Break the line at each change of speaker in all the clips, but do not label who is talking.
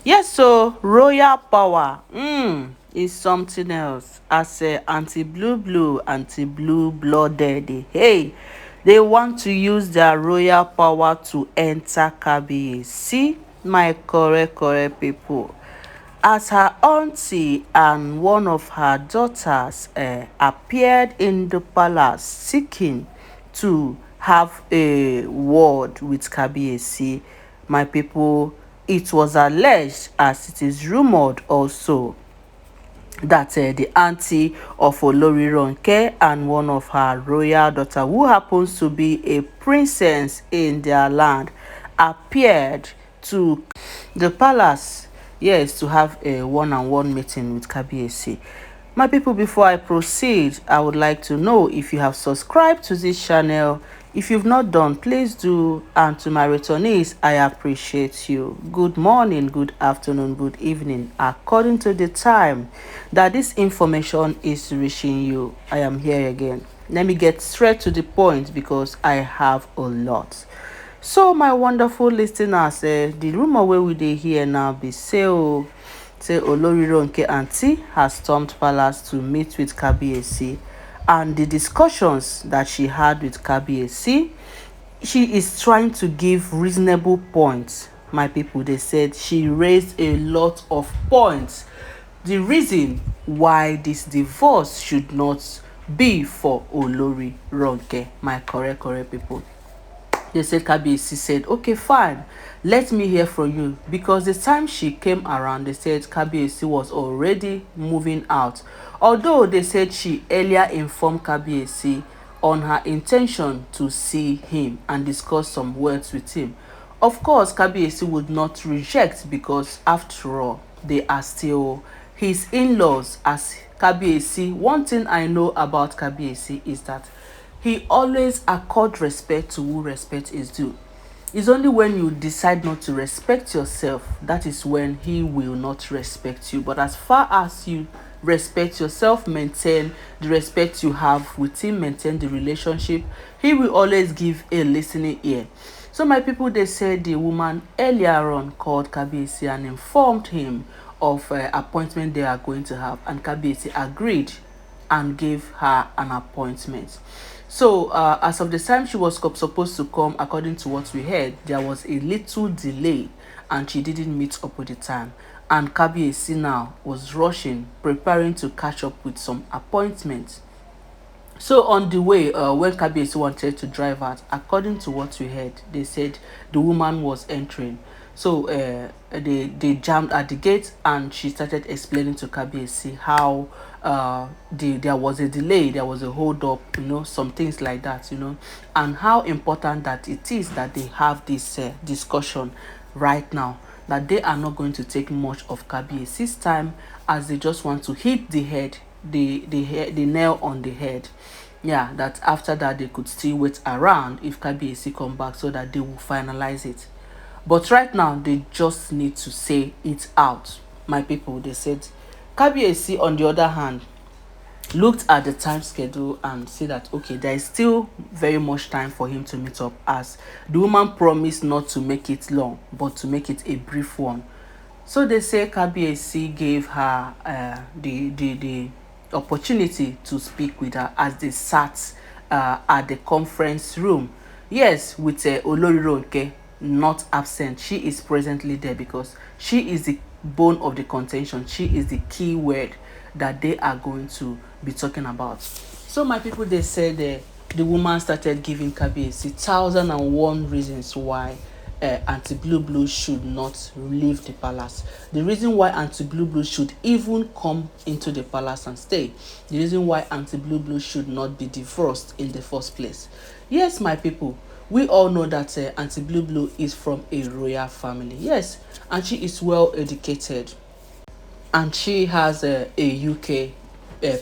Yes, so royal power is something else. As a anti-blue blooded, hey, they want to use their royal power to enter Kabiyesi. See, my correct people. As her auntie and one of her daughters appeared in the palace seeking to have a word with Kabiyesi, my people, it was alleged, as it is rumored also, that the auntie of Olori Ronke and one of her royal daughter, who happens to be a princess in their land, appeared to the palace, yes, to have a one-on-one meeting with Kabiyesi. My people, before I proceed, I would like to know if you have subscribed to this channel. If you've not done, please do. And to my returnees, I appreciate you. Good morning, good afternoon, good evening, according to the time that this information is reaching you. I am here again. Let me get straight to the point because I have a lot. So my wonderful listeners, the rumor wey we dey hear now be say Olori Ronke aunty has stormed palace to meet with Kabiyesi, and the discussions that she had with Kabiyesi, she is trying to give reasonable points. My people, they said she raised a lot of points. The reason why this divorce should not be for Olori Ronke, my correct people. They said Kabiyesi said, okay, fine, let me hear from you. Because the time she came around, they said Kabiyesi was already moving out. Although they said she earlier informed Kabiyesi on her intention to see him and discuss some words with him. Of course, Kabiyesi would not reject because after all, they are still his in-laws as Kabiyesi. One thing I know about Kabiyesi is that he always accord respect to who respect is due. It's only when you decide not to respect yourself, that is when he will not respect you. But as far as you respect yourself, maintain the respect you have with him, maintain the relationship, he will always give a listening ear. So my people, they said the woman earlier on called Kabiyesi and informed him of appointment they are going to have, and Kabiyesi agreed and gave her an appointment. So as of the time she was supposed to come, according to what we heard, there was a little delay and she didn't meet up with the time. And Kabiyesi now was rushing, preparing to catch up with some appointments. So on the way, when Kabiyesi wanted to drive out, according to what we heard, they said the woman was entering. So they jammed at the gate and she started explaining to Kabiyesi how there was a delay, there was a hold up, some things like that, and how important that it is that they have this discussion right now, that they are not going to take much of Kabiyesi's time, as they just want to hit the nail on the head. Yeah, that after that they could still wait around if Kabiyesi come back so that they will finalize it. But right now they just need to say it out. My people, they said Kabiyesi, on the other hand, looked at the time schedule and said that okay, there is still very much time for him to meet up, as the woman promised not to make it long but to make it a brief one. So they say Kabiyesi gave her the opportunity to speak with her as they sat at the conference room. Yes, with Olori Ronke not absent. She is presently there because she is the bone of the contention. She is the key word that they are going to be talking about. So my people, they said the woman started giving Kabiyesi 1,001 reasons why anti-blue should not leave the palace. The reason why anti-blue should even come into the palace and stay. The reason why anti-blue should not be divorced in the first place. Yes, my people, we all know that anti-blue is from a royal family. Yes, and she is well educated. And she has a UK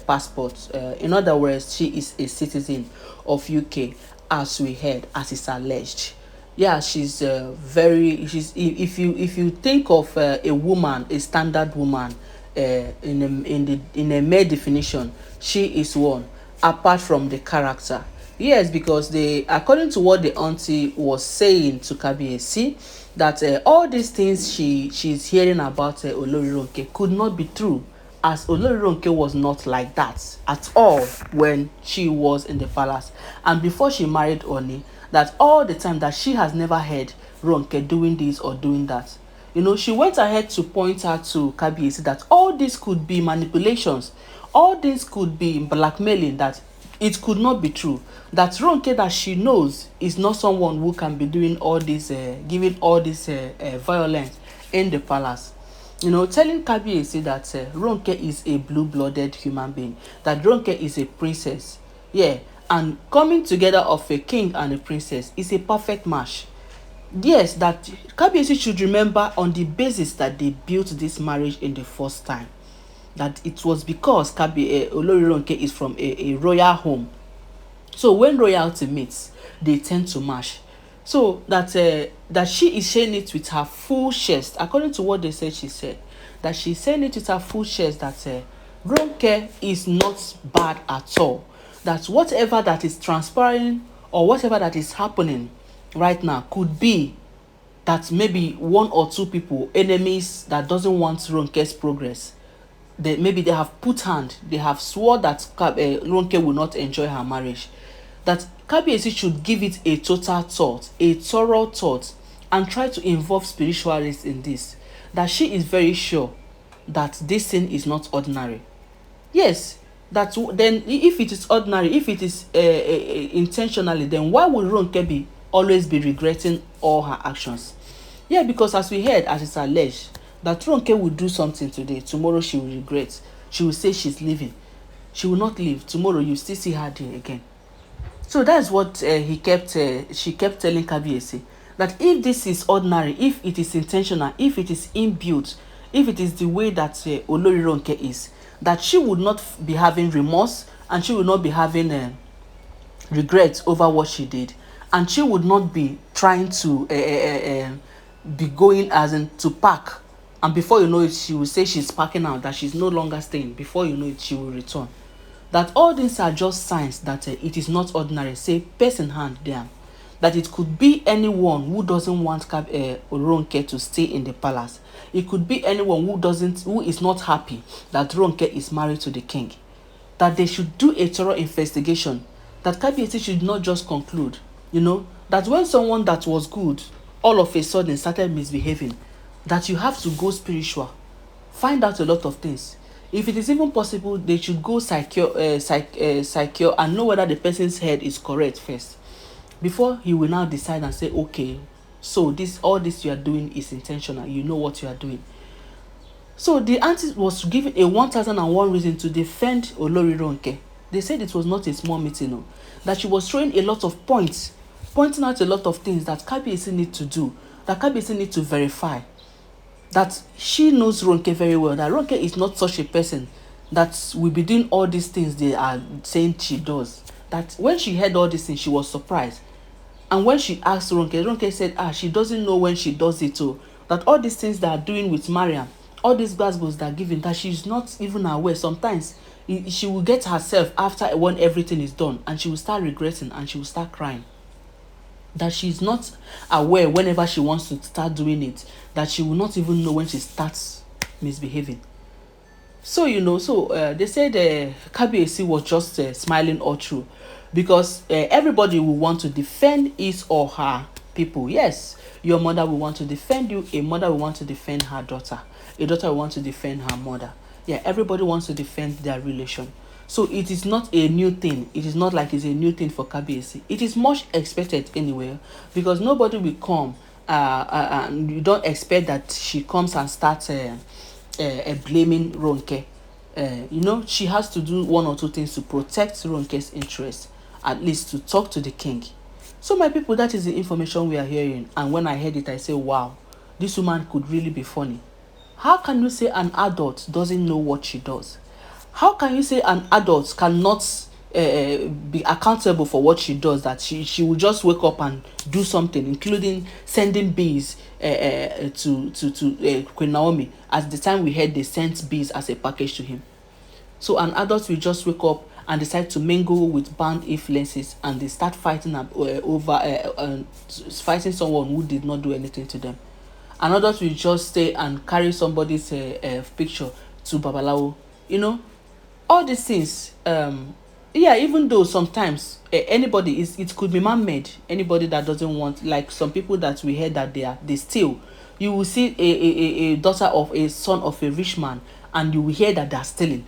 passport. In other words, she is a citizen of UK, as we heard, as is alleged. Yeah, she's if you think of a woman, a standard woman, in a mere definition, she is one, apart from the character. Yes, because according to what the auntie was saying to Kabiyesi, that all these things she's hearing about Olori Ronke could not be true, as Olori Ronke was not like that at all when she was in the palace and before she married Oni. That all the time that she has never heard Ronke doing this or doing that. You know, she went ahead to point out to Kabiyesi that all this could be manipulations, all this could be blackmailing, that it could not be true. That Ronke that she knows is not someone who can be doing all this, giving all this violence in the palace. You know, telling Kabiyesi that Ronke is a blue-blooded human being, that Ronke is a princess. Yeah, and coming together of a king and a princess is a perfect match. Yes, that Kabiyesi should remember on the basis that they built this marriage in the first time, that it was because Olori Ronke is from a royal home. So when royalty meets, they tend to mash. So that she is saying it with her full chest, according to what they said she said, that she's saying it with her full chest, that Ronke is not bad at all. That whatever that is transpiring or whatever that is happening right now could be that maybe one or two people, enemies that doesn't want Ronke's progress, maybe they have put hand, they have swore that Ronke will not enjoy her marriage. That Kabiyesi should give it a total thought, a thorough thought, and try to involve spiritualists in this. That she is very sure that this thing is not ordinary. Yes, that then if it is ordinary, if it is intentionally, then why would Ronke always be regretting all her actions? Yeah, because as we heard, as it's alleged, that Ronke will do something today, tomorrow she will regret. She will say she's leaving. She will not leave. Tomorrow you still see her there again. So that's what she kept telling Kabiyesi, that if this is ordinary, if it is intentional, if it is inbuilt, if it is the way that Olori Ronke is, that she would not be having remorse and she would not be having regret over what she did, and she would not be trying to be going as in to pack, and before you know it she will say she's packing out, that she's no longer staying. Before you know it she will return. That all these are just signs that it is not ordinary. Say person hand there, that it could be anyone who doesn't want Ronke to stay in the palace. It could be anyone who is not happy that Ronke is married to the king. That they should do a thorough investigation. That Kabiyesi should not just conclude, you know, that when someone that was good all of a sudden started misbehaving, that you have to go spiritual, find out a lot of things. If it is even possible, they should go secure and know whether the person's head is correct first, before he will now decide and say, okay, so all this you are doing is intentional, you know what you are doing. So the auntie was given a 1001 reason to defend Olori Ronke. They said it was not a small meeting, no, that she was throwing a lot of points, pointing out a lot of things that Kabiyesi need to do, that Kabiyesi need to verify. That she knows Ronke very well, that Ronke is not such a person that will be doing all these things they are saying she does. That when she heard all these things, she was surprised. And when she asked Ronke, Ronke said, she doesn't know when she does it too. That all these things they are doing with Mariam, all these gospels they are giving, that she's not even aware. Sometimes she will get herself after when everything is done, and she will start regretting and she will start crying. That she's not aware whenever she wants to start doing it, that she will not even know when she starts misbehaving. So you know, they said Kabiyesi was just smiling all through, because everybody will want to defend his or her people. Yes, your mother will want to defend you, a mother will want to defend her daughter, a daughter will want to defend her mother. Yeah, everybody wants to defend their relation. So it is not a new thing. It is not like it's a new thing for Kabiyesi. It is much expected anyway, because nobody will come and you don't expect that she comes and starts blaming Ronke. You know, she has to do one or two things to protect Ronke's interest, at least to talk to the king. So my people, that is the information we are hearing. And when I heard it, I say, wow, this woman could really be funny. How can you say an adult doesn't know what she does? How can you say an adult cannot be accountable for what she does, that she will just wake up and do something, including sending bees to Queen Naomi? At the time we heard they sent bees as a package to him. So an adult will just wake up and decide to mingle with banned influences, and they start fighting over fighting someone who did not do anything to them. And others will just stay and carry somebody's picture to babalawo. All these things. Yeah, even though sometimes anybody is, it could be man-made. Anybody that doesn't want, like some people that we heard that they steal. You will see a daughter of a son of a rich man, and you will hear that they're stealing.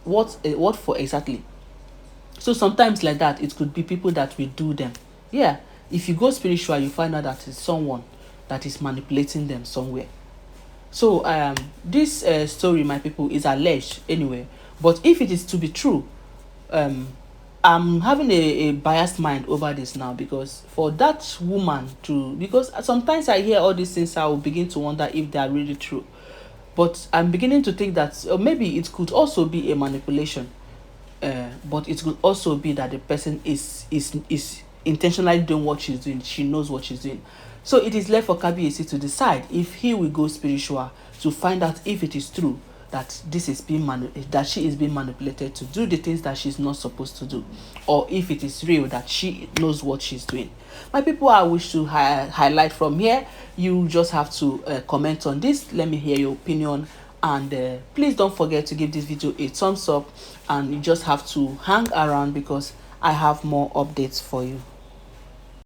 What for exactly? So sometimes like that, it could be people that will do them. Yeah, if you go spiritual, you find out that it's someone that is manipulating them somewhere. So this story, my people, is alleged anyway. But if it is to be true, um I'm having a biased mind over this now, because for that woman to, because sometimes I hear all these things, I will begin to wonder if they are really true. But I'm beginning to think that maybe it could also be a manipulation. But it could also be that the person is intentionally doing what she's doing. She knows what she's doing. So it is left for Kabiyesi to decide if he will go spiritual to find out if it is true that this is being that she is being manipulated to do the things that she's not supposed to do, or if it is real that she knows what she's doing. My people, I wish to highlight from here. You just have to comment on this. Let me hear your opinion, and please don't forget to give this video a thumbs up, and you just have to hang around because I have more updates for you.